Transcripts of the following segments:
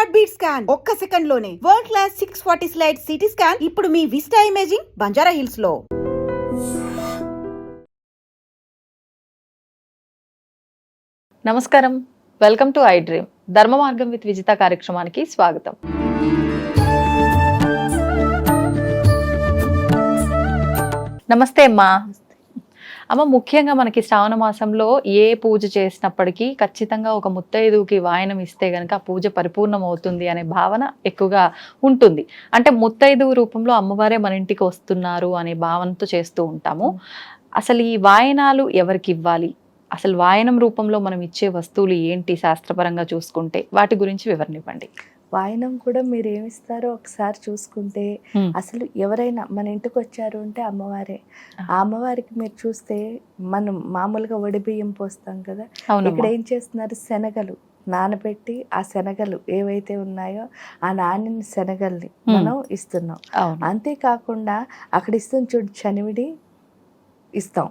Heart beat scan ఒక్క second లోనే world class 640 slide CT scan ఇప్పుడు మీ విస్టా ఇమేజింగ్ బంజారా హిల్స్ లో. నమస్కారం, వెల్కమ్ టు ఐ డ్రీమ్. ధర్మ మార్గం విత్ విజిత కార్యక్రమానికి స్వాగతం. నమస్తే అమ్మా. అమ్మ, ముఖ్యంగా మనకి శ్రావణ మాసంలో ఏ పూజ చేసినప్పటికీ ఖచ్చితంగా ఒక ముత్తైదువుకి వాయనం ఇస్తే గనక ఆ పూజ పరిపూర్ణం అవుతుంది అనే భావన ఎక్కువగా ఉంటుంది. అంటే ముత్తైదువు రూపంలో అమ్మవారే మన ఇంటికి వస్తున్నారు అనే భావనతో చేస్తూ ఉంటాము. అసలు ఈ వాయనాలు ఎవరికి ఇవ్వాలి, అసలు వాయనం రూపంలో మనం ఇచ్చే వస్తువులు ఏంటి శాస్త్రపరంగా చూసుకుంటే, వాటి గురించి వివరణ ఇవ్వండి. వాయనం కూడా మీరు ఏమిస్తారో ఒకసారి చూసుకుంటే అసలు ఎవరైనా మన ఇంటికి వచ్చారు అంటే అమ్మవారే. ఆ అమ్మవారికి మీరు చూస్తే మనం మామూలుగా వడి బియ్యం పోస్తాం కదా, ఇక్కడ ఏం చేస్తున్నారు, శనగలు నానబెట్టి ఆ శనగలు ఏవైతే ఉన్నాయో ఆ నానిన శనగల్ని మనం ఇస్తున్నాం. అంతేకాకుండా అక్కడ ఇస్తున్న చూడు చనివిడి ఇస్తాం.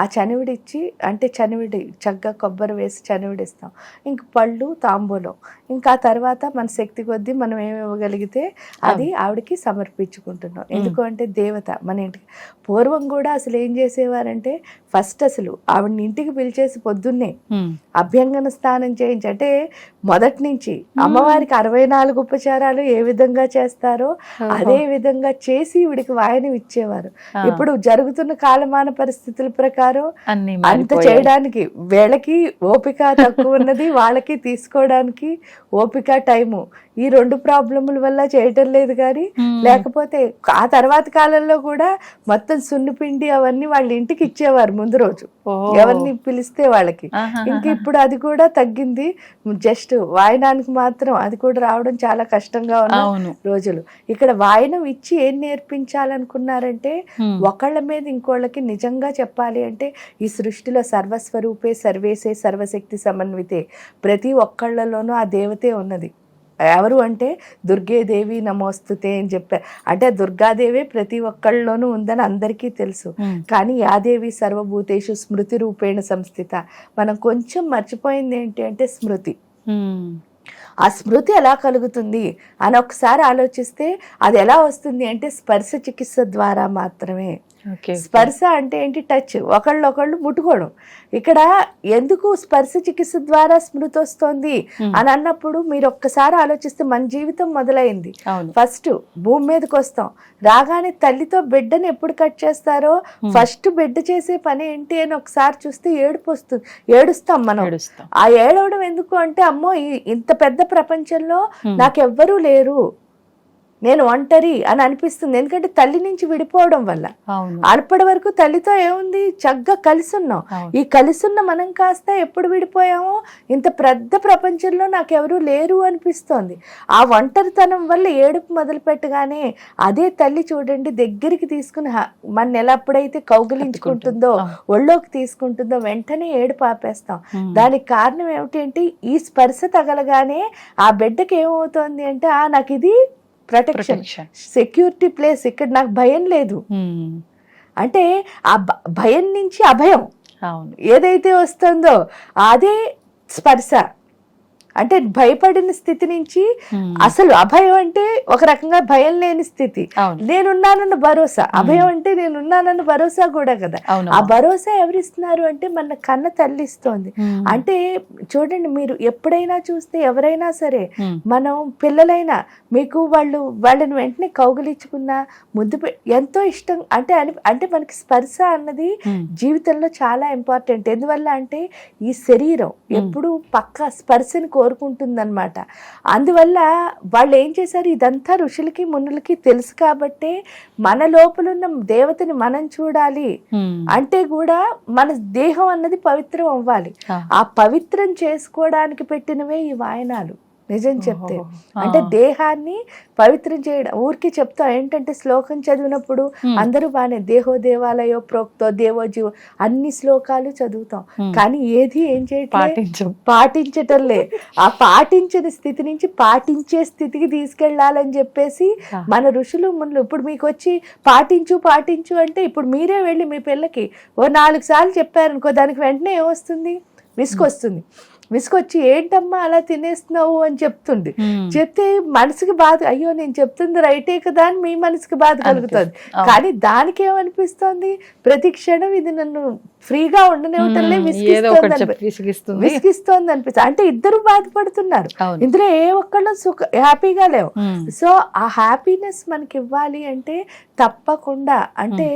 ఆ చనివిడి ఇచ్చి, అంటే చనివిడి చక్కగా కొబ్బరి వేసి చనివిడి ఇస్తాం. ఇంక పళ్ళు తాంబూలం, ఇంకా తర్వాత మన శక్తి కొద్దీ మనం ఏమి ఇవ్వగలిగితే అది ఆవిడకి సమర్పించుకుంటున్నాం. ఎందుకంటే దేవత మన ఇంటికి. పూర్వం కూడా అసలు ఏం చేసేవారంటే ఫస్ట్ అసలు ఆవిడని ఇంటికి పిలిచేసి పొద్దున్నే అభ్యంగన స్నానం చేయించి, అంటే మొదటి నుంచి అమ్మవారికి 64 ఉపచారాలు ఏ విధంగా చేస్తారో అదే విధంగా చేసి ఈవిడికి వాయనం ఇచ్చేవారు. ఇప్పుడు జరుగుతున్న కాలమాన పరిస్థితుల ప్రకారం అంత చేయడానికి వీళ్ళకి ఓపిక తక్కువ ఉన్నది, వాళ్ళకి తీసుకోవడానికి ఓపిక టైము, ఈ 2 ప్రాబ్లముల వల్ల చేయటం లేదు. కానీ లేకపోతే ఆ తర్వాత కాలంలో కూడా మొత్తం సున్నిపిండి అవన్నీ వాళ్ళ ఇంటికి ఇచ్చేవారు ముందు రోజు, ఎవరిని పిలిస్తే వాళ్ళకి. ఇంక ఇప్పుడు అది కూడా తగ్గింది. జస్ట్ వాయనానికి మాత్రం అది కూడా రావడం చాలా కష్టంగా ఉన్న రోజులు. ఇక్కడ వాయనం ఇచ్చి ఏం నేర్పించాలనుకున్నారంటే, ఒకళ్ళ మీద ఇంకోళ్ళకి నిజంగా చెప్పాలి అంటే, ఈ సృష్టిలో సర్వస్వరూపే సర్వేసే సర్వశక్తి సమన్వితే, ప్రతి ఒక్కళ్ళలోనూ ఆ దేవతే ఉన్నది. ఎవరు అంటే దుర్గాదేవి నమోస్తుతే అని చెప్పారు. అంటే దుర్గాదేవి ప్రతి ఒక్కళ్ళలోనూ ఉందని అందరికీ తెలుసు. కానీ యాదేవి సర్వభూతేషు స్మృతి రూపేణ సంస్థిత. మనం కొంచెం మర్చిపోయింది ఏంటి అంటే స్మృతి. ఆ స్మృతి ఎలా కలుగుతుంది అని ఒకసారి ఆలోచిస్తే అది ఎలా వస్తుంది అంటే స్పర్శ చికిత్స ద్వారా మాత్రమే. స్పర్శ అంటే ఏంటి? టచ్, ఒకళ్ళొకళ్ళు ముట్టుకోవడం. ఇక్కడ ఎందుకు స్పర్శ చికిత్స ద్వారా స్మృతి వస్తుంది అని అన్నప్పుడు మీరు ఒక్కసారి ఆలోచిస్తే మన జీవితం మొదలైంది. ఫస్ట్ భూమి మీదకి వస్తాం, రాగానే తల్లితో బిడ్డని ఎప్పుడు కట్ చేస్తారో ఫస్ట్ బిడ్డ చేసే పని ఏంటి అని ఒకసారి చూస్తే ఏడుపు వస్తుంది, ఏడుస్తాం మనం. ఆ ఏడవడం ఎందుకు అంటే, అమ్మో ఇంత పెద్ద ప్రపంచంలో నాకెవ్వరూ లేరు, నేను ఒంటరి అని అనిపిస్తుంది. ఎందుకంటే తల్లి నుంచి విడిపోవడం వల్ల. అప్పటి వరకు తల్లితో ఏముంది, చక్కగా కలిసి ఉన్నాం. ఈ కలిసున్న మనం కాస్త ఎప్పుడు విడిపోయామో, ఇంత పెద్ద ప్రపంచంలో నాకెవరూ లేరు అనిపిస్తోంది. ఆ ఒంటరితనం వల్ల ఏడుపు మొదలు పెట్టగానే అదే తల్లి చూడండి దగ్గరికి తీసుకుని మన ఎలా ఎప్పుడైతే కౌగిలించుకుంటుందో, ఒళ్ళోకి తీసుకుంటుందో, వెంటనే ఏడుపు ఆపేస్తాం. దానికి కారణం ఏమిటి అంటే, ఈ స్పర్శ తగలగానే ఆ బిడ్డకి ఏమవుతోంది అంటే, నాకు ఇది ప్రొటెక్షన్, సెక్యూరిటీ ప్లేస్, ఇక్కడ నాకు భయం లేదు. అంటే ఆ భయం నుంచి అభయం ఏదైతే వస్తుందో అదే స్పర్శ. అంటే భయపడిన స్థితి నుంచి అసలు అభయం అంటే ఒక రకంగా భయం లేని స్థితి, నేనున్నానన్న భరోసా. అభయం అంటే నేనున్నానన్న భరోసా కూడా కదా. ఆ భరోసా ఎవరిస్తున్నారు అంటే మన కన్న తల్లి ఇస్తోంది. అంటే చూడండి, మీరు ఎప్పుడైనా చూస్తే ఎవరైనా సరే, మనం పిల్లలైనా మీకు వాళ్ళని వెంటనే కౌగిలించుకున్నా ముద్దు ఎంతో ఇష్టం. అంటే మనకి స్పర్శ అన్నది జీవితంలో చాలా ఇంపార్టెంట్. ఎందువల్ల అంటే ఈ శరీరం ఎప్పుడు పక్క స్పర్శని కోరుకుంటుందన్నమాట. అందువల్ల వాళ్ళు ఏం చేశారు, ఇదంతా ఋషులకి మునులకి తెలుసు కాబట్టి మన లోపలున్న దేవతని మనం చూడాలి అంటే కూడా మన దేహం అన్నది పవిత్రం అవ్వాలి. ఆ పవిత్రం చేసుకోవడానికి పెట్టినవే ఈ వాయనాలు. నిజం చెప్తే అంటే దేహాన్ని పవిత్రం చేయడం. ఊరికి చెప్తాం ఏంటంటే, శ్లోకం చదివినప్పుడు అందరూ బాగానే దేహో దేవాలయో ప్రోక్తో దేవో జీవో అన్ని శ్లోకాలు చదువుతాం, కానీ ఏది ఏం చేయట్లేదు, పాటించటంలే. ఆ పాటించిన స్థితి నుంచి పాటించే స్థితికి తీసుకెళ్లాలని చెప్పేసి మన ఋషులు మునులు ఇప్పుడు మీకు వచ్చి పాటించు అంటే, ఇప్పుడు మీరే వెళ్ళి మీ పిల్లకి 4 సార్లు చెప్పారనుకో, దానికి వెంటనే ఏమొస్తుంది, విసుకొస్తుంది. విసుకొచ్చి ఏంటమ్మా అలా తినేస్తున్నావు అని చెప్తుంది. చెప్తే మనసుకి బాధ, అయ్యో నేను చెప్తుంది రైటే కదా అని మీ మనసుకి బాధ కలుగుతుంది. కానీ దానికి ఏమనిపిస్తోంది, ప్రతి క్షణం ఇది నన్ను ఫ్రీగా ఉండనివ్వటంలే విసిగిస్తోంది అనిపిస్తుంది. అంటే ఇద్దరు బాధపడుతున్నారు, ఇందులో ఏ ఒక్కళ్ళు హ్యాపీగా లేవు. సో ఆ హ్యాపీనెస్ మనకి ఇవ్వాలి అంటే తప్పకుండా అంటే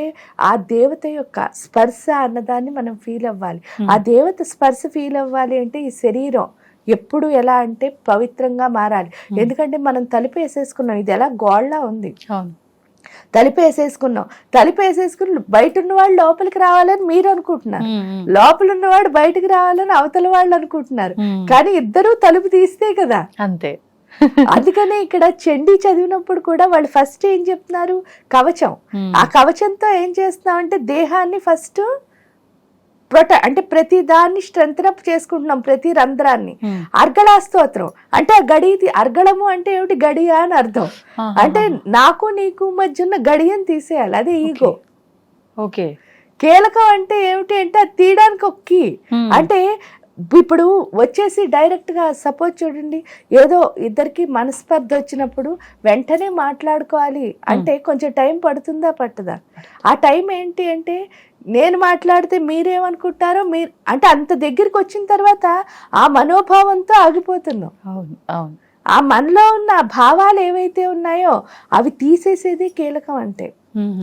ఆ దేవత యొక్క స్పర్శ అన్నదాన్ని మనం ఫీల్ అవ్వాలి. ఆ దేవత స్పర్శ ఫీల్ అవ్వాలి అంటే ఈ శరీరం ఎప్పుడు ఎలా అంటే పవిత్రంగా మారాలి. ఎందుకంటే మనం తలుపు వేసేసుకున్నాం, ఇది ఎలా గోళ్ళ ఉంది, తలిపేసేసుకుని బయట ఉన్నవాళ్ళు లోపలికి రావాలని మీరు అనుకుంటున్నారు, లోపల ఉన్నవాడు బయటకు రావాలని అవతల వాళ్ళు అనుకుంటున్నారు. కానీ ఇద్దరు తలుపు తీస్తే కదా అంతే. అందుకనే ఇక్కడ చండీ చదివినప్పుడు కూడా వాళ్ళు ఫస్ట్ ఏం చెప్తున్నారు, కవచం. ఆ కవచంతో ఏం చేస్తున్నాం అంటే దేహాన్ని ఫస్ట్ అంటే ప్రతి దాన్ని స్ట్రెంగ్ అప్ చేసుకుంటున్నాం, ప్రతి రంధ్రాన్ని. అర్గళా స్తోత్రం అంటే ఆ గడి, అర్గళము అంటే ఏమిటి, గడియ అని అర్థం. అంటే నాకు నీకు మధ్య ఉన్న గడియని తీసేయాలి, అదే ఈగో. ఓకే, కీలకం అంటే ఏమిటి అంటే అది తీయడానికి ఒక్కి. అంటే ఇప్పుడు వచ్చేసి డైరెక్ట్ గా సపోజ్ చూడండి, ఏదో ఇద్దరికి మనస్పర్ధ వచ్చినప్పుడు వెంటనే మాట్లాడుకోవాలి అంటే కొంచెం టైం పడుతుందా పట్టదా? ఆ టైం ఏంటి అంటే నేను మాట్లాడితే మీరేమనుకుంటారో మీరు అంటే అంత దగ్గరికి వచ్చిన తర్వాత ఆ మనోభావంతో ఆగిపోతున్నాం. అవును అవును, ఆ మనలో ఉన్న భావాలు ఏవైతే ఉన్నాయో అవి తీసేసేది కీలకం.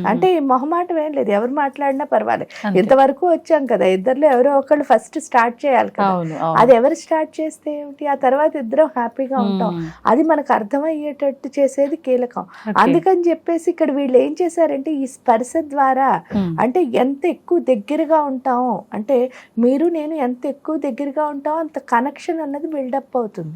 అంటే మొహమాటం ఏం లేదు, ఎవరు మాట్లాడినా పర్వాలేదు. ఇంతవరకు వచ్చాం కదా, ఇద్దరులో ఎవరో ఒకళ్ళు ఫస్ట్ స్టార్ట్ చేయాలి కదా. అది ఎవరు స్టార్ట్ చేస్తే ఏమిటి, ఆ తర్వాత ఇద్దరం హ్యాపీగా ఉంటాం. అది మనకు అర్థమయ్యేటట్టు చేసేది కీలకం. అందుకని చెప్పేసి ఇక్కడ వీళ్ళు ఏం చేశారంటే ఈ స్పర్శ ద్వారా అంటే ఎంత ఎక్కువ దగ్గరగా ఉంటామో, అంటే మీరు నేను ఎంత ఎక్కువ దగ్గరగా ఉంటామో అంత కనెక్షన్ అన్నది బిల్డప్ అవుతుంది.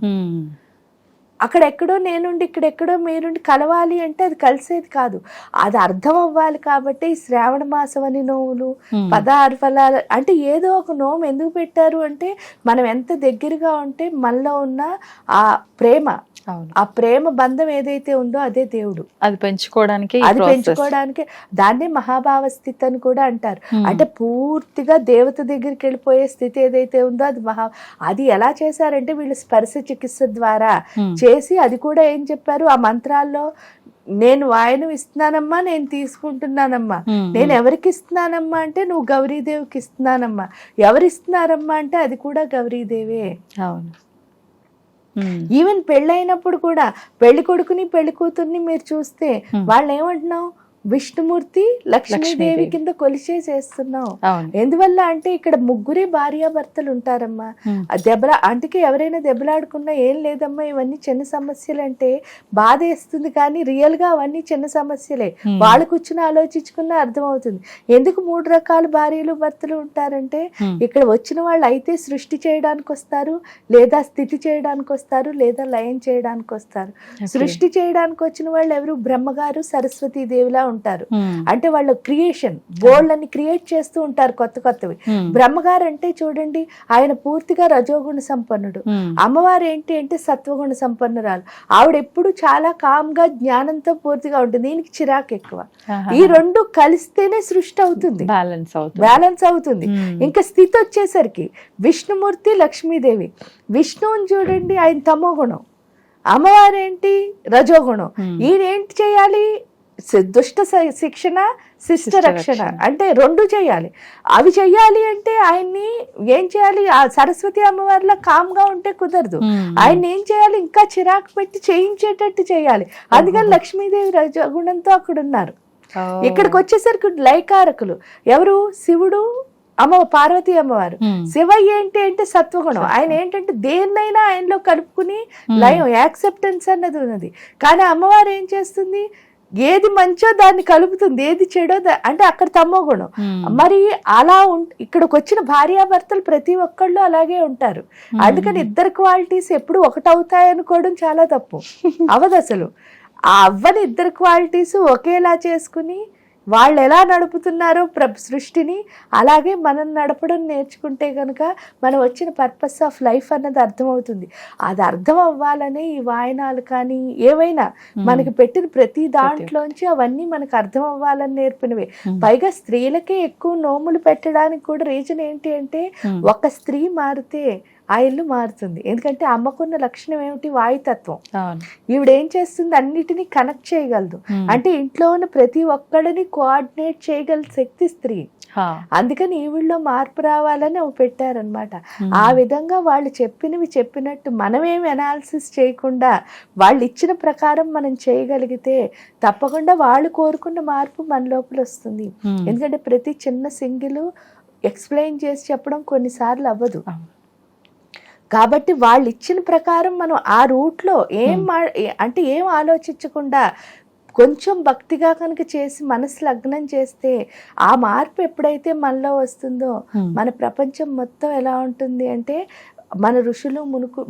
అక్కడెక్కడో నేనుండి ఇక్కడెక్కడో మీరుండి కలవాలి అంటే అది కలిసేది కాదు, అది అర్థం అవ్వాలి. కాబట్టి ఈ శ్రావణ మాసం అని నోవులు, 16 ఫలాలు అంటే ఏదో ఒక నోము ఎందుకు పెట్టారు అంటే మనం ఎంత దగ్గరగా ఉంటే మనలో ఉన్న ఆ ప్రేమ, ఆ ప్రేమ బంధం ఏదైతే ఉందో అదే దేవుడు. అది పెంచుకోవడానికి దాన్నే మహాభావ స్థితి అని కూడా అంటారు. అంటే పూర్తిగా దేవత దగ్గరికి వెళ్ళిపోయే స్థితి ఏదైతే ఉందో అది అది ఎలా చేశారంటే వీళ్ళు స్పర్శ చికిత్స ద్వారా చేసి, అది కూడా ఏం చెప్పారు ఆ మంత్రాల్లో, నేను వాయనం ఇస్తున్నానమ్మా, నేను తీసుకుంటున్నానమ్మా, నేను ఎవరికి ఇస్తున్నానమ్మా అంటే నువ్వు గౌరీదేవికి ఇస్తున్నానమ్మా, ఎవరిస్తున్నారమ్మా అంటే అది కూడా గౌరీదేవే. అవును, ఈవెన్ పెళ్ళైనప్పుడు కూడా పెళ్లి కొడుకుని పెళ్లి కూతుర్ని మీరు చూస్తే వాళ్ళు ఏమంటున్నావు, విష్ణుమూర్తి లక్ష్మీదేవి కింద కొలిచే చేస్తున్నావు. ఎందువల్ల అంటే ఇక్కడ ముగ్గురే భార్యాభర్తలు ఉంటారమ్మా. అందుకే ఎవరైనా దెబ్బలాడుకున్నా ఏం లేదమ్మా ఇవన్నీ చిన్న సమస్యలు అంటే బాధ వేస్తుంది, కానీ రియల్ గా అవన్నీ చిన్న సమస్యలే. వాళ్ళు కూర్చుని ఆలోచించుకున్నా అర్థమవుతుంది. ఎందుకు 3 రకాల భార్యలు భర్తలు ఉంటారంటే ఇక్కడ వచ్చిన వాళ్ళు అయితే సృష్టి చేయడానికి వస్తారు, లేదా స్థితి చేయడానికి వస్తారు, లేదా లయం చేయడానికి వస్తారు. సృష్టి చేయడానికి వచ్చిన వాళ్ళు ఎవరు, బ్రహ్మగారు సరస్వతీ దేవిలా ఉంటారు. అంటే వాళ్ళ క్రియేషన్ బోల్డ్ అని క్రియేట్ చేస్తూ ఉంటారు కొత్త కొత్తవి. బ్రహ్మగారు అంటే చూడండి ఆయన పూర్తిగా రజోగుణ సంపన్నుడు, అమ్మవారు ఏంటి అంటే సత్వగుణ సంపన్నురాలు. ఆవిడ ఎప్పుడు చాలా కామ్ గా జ్ఞానంతో పూర్తిగా ఉంటుంది, దీనికి చిరాకు ఎక్కువ. ఈ రెండు కలిస్తేనే సృష్టి అవుతుంది, బ్యాలెన్స్ అవుతుంది. ఇంకా స్థితి వచ్చేసరికి విష్ణుమూర్తి లక్ష్మీదేవి. విష్ణువుని చూడండి ఆయన తమో గుణం, అమ్మవారేంటి రజోగుణం. ఈయనేంటి చేయాలి, దుష్ట శిక్షణ శిష్ట రక్షణ అంటే 2 చేయాలి. అవి చెయ్యాలి అంటే ఆయన్ని ఏం చేయాలి, ఆ సరస్వతి అమ్మవారిలో కామ్ గా ఉంటే కుదరదు, ఆయన ఏం చేయాలి, ఇంకా చిరాకు పెట్టి చేయించేటట్టు చేయాలి. అందుకని లక్ష్మీదేవి రజగుణంతో అక్కడ ఉన్నారు. ఇక్కడికి వచ్చేసరికి లయకారకులు ఎవరు, శివుడు, పార్వతీ అమ్మవారు. శివయ్య ఏంటి అంటే సత్వగుణం, ఆయన ఏంటంటే దేన్నైనా ఆయనలో కలుపుకుని లయం, యాక్సెప్టెన్స్ అన్నది ఉన్నది. కానీ అమ్మవారు ఏం చేస్తుంది, ఏది మంచో దాన్ని కలుపుతుంది, ఏది చెడో అంటే అక్కడ తమో గుణం. మరి అలా ఇక్కడికి వచ్చిన భార్యాభర్తలు ప్రతి ఒక్కళ్ళు అలాగే ఉంటారు. అందుకని ఇద్దరు క్వాలిటీస్ ఎప్పుడు ఒకటవుతాయనుకోవడం చాలా తప్పు, అవదు అసలు. ఆ అవ్వని ఇద్దరు క్వాలిటీస్ ఒకేలా చేసుకుని వాళ్ళు ఎలా నడుపుతున్నారో సృష్టిని అలాగే మనం నడపడం నేర్చుకుంటే కనుక మనం వచ్చిన పర్పస్ ఆఫ్ లైఫ్ అన్నది అర్థమవుతుంది. అది అర్థం అవ్వాలనే ఈ వాయనాలు కానీ ఏవైనా మనకి పెట్టిన ప్రతి దాంట్లోంచి అవన్నీ మనకు అర్థం అవ్వాలని నేర్పినవే. పైగా స్త్రీలకే ఎక్కువ నోములు పెట్టడానికి కూడా రీజన్ ఏంటి అంటే ఒక స్త్రీ మారితే ఆ ఇల్లు మారుతుంది. ఎందుకంటే అమ్మకున్న లక్షణం ఏమిటి? వాయుతత్వం. అవును. ఈవిడ ఏం చేస్తుంది? అన్నిటినీ కనెక్ట్ చేయగలదు. అంటే ఇంట్లో ఉన్న ప్రతి ఒక్కడిని కోఆర్డినేట్ చేయగల శక్తి స్త్రీ. అందుకని ఈవిడలో మార్పు రావాలని అవి పెట్టారనమాట. ఆ విధంగా వాళ్ళు చెప్పినవి చెప్పినట్టు మనమేమి అనాలిసిస్ చేయకుండా వాళ్ళు ఇచ్చిన ప్రకారం మనం చేయగలిగితే తప్పకుండా వాళ్ళు కోరుకున్న మార్పు మన లోపల వస్తుంది. ఎందుకంటే ప్రతి చిన్న సింగిల్ ఎక్స్ప్లెయిన్ చేసి చెప్పడం కొన్నిసార్లు అవ్వదు. కాబట్టి వాళ్ళు ఇచ్చిన ప్రకారం మనం ఆ రూట్లో అంటే ఏం ఆలోచించకుండా కొంచెం భక్తిగా కనుక చేసి మనసు లగ్నం చేస్తే ఆ మార్పు ఎప్పుడైతే మనలో వస్తుందో మన ప్రపంచం మొత్తం ఎలా ఉంటుంది అంటే మన ఋషులు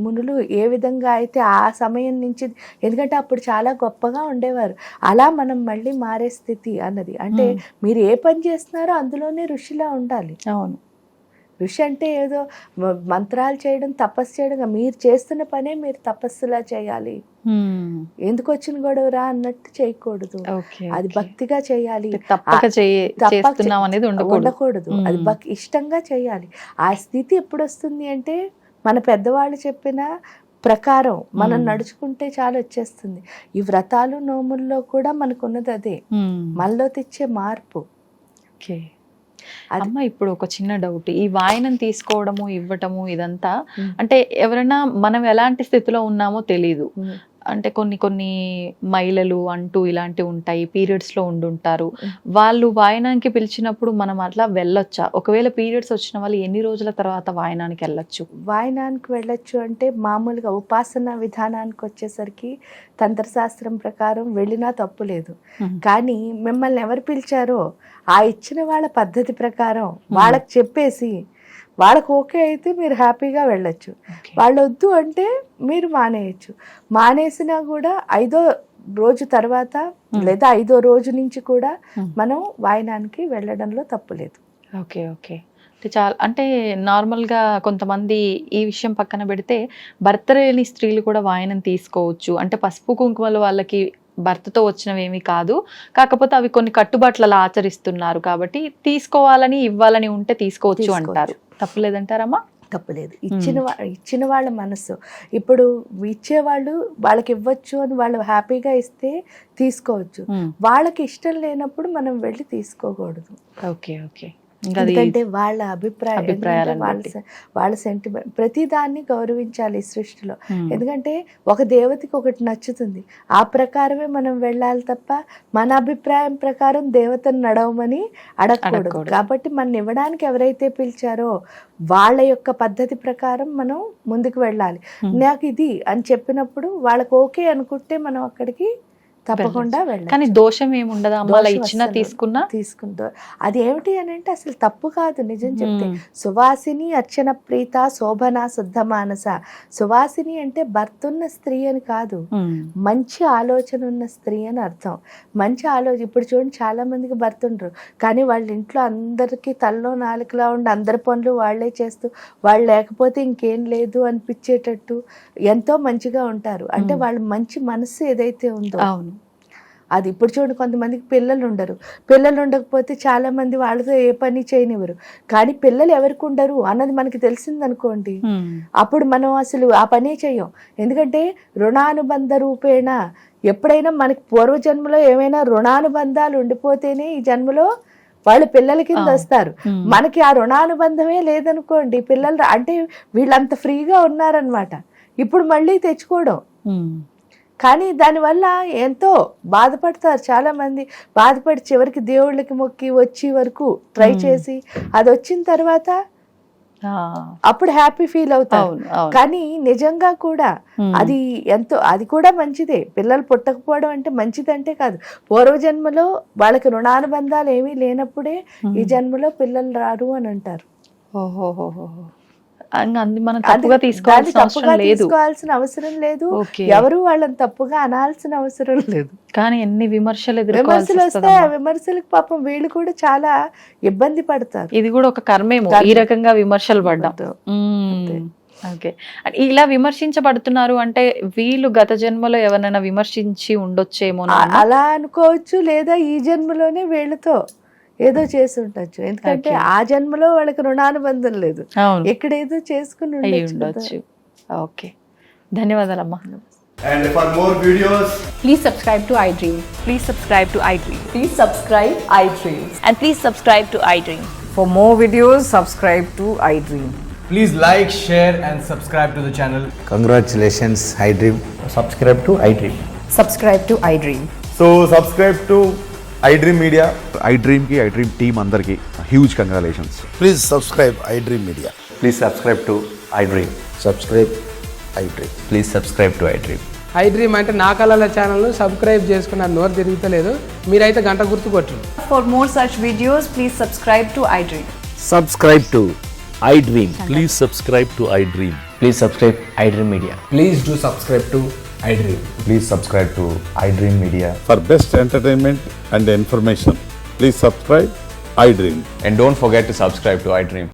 మునులు ఏ విధంగా అయితే ఆ సమయం నుంచి, ఎందుకంటే అప్పుడు చాలా గొప్పగా ఉండేవారు, అలా మనం మళ్ళీ మారే స్థితి అన్నది. అంటే మీరు ఏ పని చేస్తున్నారో అందులోనే ఋషిలా ఉండాలి. అవును. ఋషి అంటే ఏదో మంత్రాలు చేయడం, తపస్సు చేయడం, మీరు చేస్తున్న పనే మీరు తపస్సులా చేయాలి. ఎందుకు వచ్చిన గొడవరా అన్నట్టు చేయకూడదు. అది భక్తిగా చేయాలి, ఉండకూడదు. అది ఇష్టంగా చేయాలి. ఆ స్థితి ఎప్పుడు వస్తుంది అంటే మన పెద్దవాళ్ళు చెప్పిన ప్రకారం మనం నడుచుకుంటే చాలా వచ్చేస్తుంది. ఈ వ్రతాలు నోముల్లో కూడా మనకున్నది అదే, మనలో తెచ్చే మార్పు. అమ్మ, ఇప్పుడు ఒక చిన్న డౌట్, ఈ వాయనం తీసుకోవడము ఇవ్వటము ఇదంతా అంటే ఎవరైనా మనం ఎలాంటి స్థితిలో ఉన్నామో తెలీదు, అంటే కొన్ని మహిళలు అంటూ ఇలాంటివి ఉంటాయి, పీరియడ్స్ లో ఉండుంటారు, వాళ్ళు వాయనానికి పిలిచినప్పుడు మనం అట్లా వెళ్ళొచ్చా? ఒకవేళ పీరియడ్స్ వచ్చిన వాళ్ళు ఎన్ని రోజుల తర్వాత వాయనానికి వెళ్ళొచ్చు? వాయనానికి వెళ్ళొచ్చు అంటే మామూలుగా ఉపాసన విధానానికి వచ్చేసరికి తంత్రశాస్త్రం ప్రకారం వెళ్ళినా తప్పు లేదు. కానీ మిమ్మల్ని ఎవరు పిలిచారో ఆ ఇచ్చిన వాళ్ళ పద్ధతి ప్రకారం వాళ్ళకి చెప్పేసి వాళ్ళకు ఓకే అయితే మీరు హ్యాపీగా వెళ్ళొచ్చు. వాళ్ళు వద్దు అంటే మీరు మానేయచ్చు. మానేసినా కూడా 5వ రోజు తర్వాత లేదా 5వ రోజు నుంచి కూడా మనం వాయనానికి వెళ్ళడంలో తప్పులేదు. Okay okay. అంటే నార్మల్గా కొంతమంది ఈ విషయం పక్కన పెడితే భర్త లేని స్త్రీలు కూడా వాయనం తీసుకోవచ్చు, అంటే పసుపు కుంకుమలు వాళ్ళకి భర్తతో వచ్చినవి ఏమీ కాదు, కాకపోతే అవి కొన్ని కట్టుబాట్లలో ఆచరిస్తున్నారు కాబట్టి తీసుకోవాలని ఇవ్వాలని ఉంటే తీసుకోవచ్చు అంటారు. తప్పులేదంటారమ్మా? తప్పులేదు. ఇచ్చిన వాళ్ళ మనసు. ఇప్పుడు ఇచ్చేవాళ్ళు వాళ్ళకి ఇవ్వచ్చు అని వాళ్ళు హ్యాపీగా ఇస్తే తీసుకోవచ్చు. వాళ్ళకి ఇష్టం లేనప్పుడు మనం వెళ్ళి తీసుకోకూడదు. Okay okay. ఎందుకంటే వాళ్ళ అభిప్రాయం, వాళ్ళ సెంటిమెంట్, ప్రతి దాన్ని గౌరవించాలి సృష్టిలో. ఎందుకంటే ఒక దేవతకి ఒకటి నచ్చుతుంది, ఆ ప్రకారమే మనం వెళ్ళాలి తప్ప మన అభిప్రాయం ప్రకారం దేవతను నడవమని అడగకూడదు. కాబట్టి మనం ఇవ్వడానికి ఎవరైతే పిలిచారో వాళ్ళ యొక్క పద్ధతి ప్రకారం మనం ముందుకు వెళ్ళాలి. నాకు ఇది అని చెప్పినప్పుడు వాళ్ళకి ఓకే అనుకుంటే మనం అక్కడికి తప్పకుండా వెళ్ళాలి. కానీ దోషం ఏముండదా? ఇచ్చినా తీసుకుంటా అది ఏమిటి అని అంటే అసలు తప్పు కాదు. నిజం చెప్తే సువాసిని అర్చన ప్రీత శోభన శుద్ధ మానస. సువాసిని అంటే భర్త ఉన్న స్త్రీ అని కాదు, మంచి ఆలోచన ఉన్న స్త్రీ అని అర్థం. మంచి ఆలోచన. ఇప్పుడు చూడండి, చాలా మందికి భర్త ఉండరు కానీ వాళ్ళ ఇంట్లో అందరికీ తల్లో నాలుకలా ఉండి అందరి పనులు వాళ్లే చేస్తూ వాళ్ళు లేకపోతే ఇంకేం లేదు అనిపించేటట్టు ఎంతో మంచిగా ఉంటారు. అంటే వాళ్ళ మంచి మనసు ఏదైతే ఉందో అది. ఇప్పుడు చూడండి, కొంతమందికి పిల్లలు ఉండకపోతే చాలా మంది వాళ్ళతో ఏ పని చేయనివ్వరు. కానీ పిల్లలు ఎవరికి ఉండరు అన్నది మనకి తెలిసిందనుకోండి, అప్పుడు మనం అసలు ఆ పనే చెయ్యం. ఎందుకంటే రుణానుబంధ రూపేణ ఎప్పుడైనా మనకి పూర్వజన్మలో ఏమైనా రుణానుబంధాలు ఉండిపోతేనే ఈ జన్మలో వాళ్ళు పిల్లల కింద వస్తారు. మనకి ఆ రుణానుబంధమే లేదనుకోండి, పిల్లలు అంటే వీళ్ళంత ఫ్రీగా ఉన్నారనమాట. ఇప్పుడు మళ్ళీ తెచ్చుకోవడం, కానీ దానివల్ల ఎంతో బాధపడతారు చాలా మంది. బాధపడి చివరికి దేవుళ్ళకి మొక్కి వచ్చి వరకు ట్రై చేసి అది వచ్చిన తర్వాత అప్పుడు హ్యాపీ ఫీల్ అవుతారు. కానీ నిజంగా కూడా అది ఎంతో, అది కూడా మంచిదే. పిల్లలు పుట్టకపోవడం అంటే మంచిదంటే కాదు, పూర్వజన్మలో వాళ్ళకి రుణానుబంధాలు ఏమీ లేనప్పుడే ఈ జన్మలో పిల్లలు రారు అని అంటారు. తీసుకోవాల్సిన అవసరం లేదు, ఎవరు వాళ్ళని తప్పుగా అనాల్సిన అవసరం లేదు. కానీ ఎన్ని విమర్శలు వస్తే ఆ విమర్శలకు పాపం వీళ్ళు కూడా చాలా ఇబ్బంది పడతారు. ఇది కూడా ఒక కర్మేమో, ఈ రకంగా విమర్శలు పడ్డాం. ఓకే. ఇలా విమర్శించబడుతున్నారు అంటే వీళ్ళు గత జన్మలో ఎవరైనా విమర్శించి ఉండొచ్చేమో అలా అనుకోవచ్చు, లేదా ఈ జన్మలోనే వీళ్ళతో ఏదో చేసి ఉండొచ్చు. ఎందుకంటే ఆ జన్మలో వాళ్ళకి రుణానుబంధం లేదు, అవును, ఇక్కడ ఏదో చేసుకుని అయ్యి ఉండొచ్చు కదా. ఉండొచ్చు. Okay, ధన్యవాదాలమ్మా. And for more videos, Please subscribe to iDream. Please subscribe to iDream. Please subscribe iDream. And please subscribe to iDream. For more videos, subscribe to iDream. please like, share and subscribe to the channel. Congratulations, iDream. Subscribe to iDream. Subscribe to iDream. So subscribe to iDream Media. iDream ki iDream team andarki huge congratulations. Please subscribe iDream Media. Please subscribe to iDream. Subscribe iDream. Please subscribe to iDream. iDream అంటే నా కళల channel subscribe చేసుకున్న నోరు తిరుగుతలేదు, మీరైతే గంట గుర్తు కొట్టండి. For more such videos, please subscribe to iDream. Subscribe to iDream. Please subscribe to iDream. Please subscribe iDream Media. Please do subscribe to iDream. Please subscribe to iDream Media. For best entertainment and information, please subscribe iDream. And don't forget to subscribe to iDream.